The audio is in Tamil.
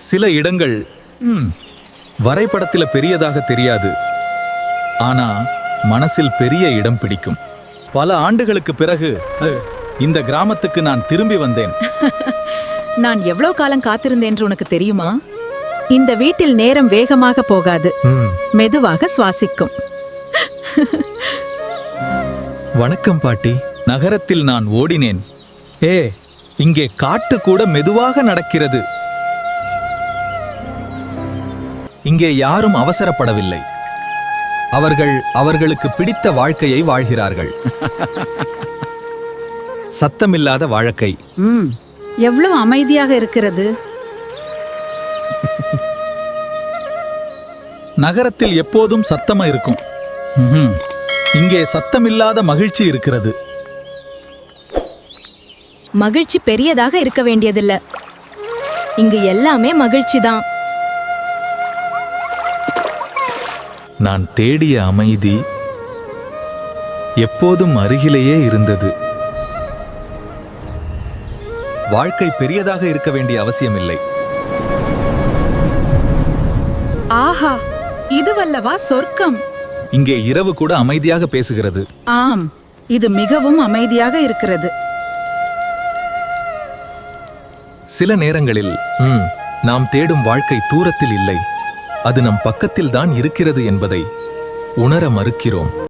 சில இடங்கள் வரைபடத்தில் பெரியதாக தெரியாது, ஆனா மனசில் பெரிய இடம் பிடிக்கும். பல ஆண்டுகளுக்கு பிறகு இந்த கிராமத்துக்கு நான் திரும்பி வந்தேன். நான் எவ்வளவு காலம் காத்திருந்தேன் என்று உனக்கு தெரியுமா? இந்த வீட்டில் நேரம் வேகமாக போகாது, மெதுவாக சுவாசிக்கும். வணக்கம் பாட்டி. நகரத்தில் நான் ஓடினேன். இங்கே காட்டு கூட மெதுவாக நடக்கிறது. இங்கே யாரும் அவசரப்படவில்லை. அவர்களுக்கு பிடித்த வாழ்க்கையை வாழ்கிறார்கள். சத்தமில்லாத வாழ்க்கை. எவ்வளவு அமைதியாக இருக்கிறது. நகரத்தில் எப்போதும் சத்தமா இருக்கும். இங்கே சத்தமில்லாத மகிழ்ச்சி இருக்கிறது. மகிழ்ச்சி பெரியதாக இருக்க வேண்டியதில்ல, இங்கு எல்லாமே மகிழ்ச்சி தான். நான் தேடிய அமைதி எப்போதும் அருகிலேயே இருந்தது. வாழ்க்கை பெரியதாக இருக்க வேண்டிய அவசியமில்லை. ஆஹா, இதுவல்லவா சொர்க்கம். இங்கே இரவு கூட அமைதியாக பேசுகிறது. ஆம், இது மிகவும் அமைதியாக இருக்கிறது. சில நேரங்களில் நாம் தேடும் வாழ்க்கை தூரத்தில் இல்லை, அது நம் பக்கத்தில் தான் இருக்கிறது என்பதை உணர மறுக்கிறோம்.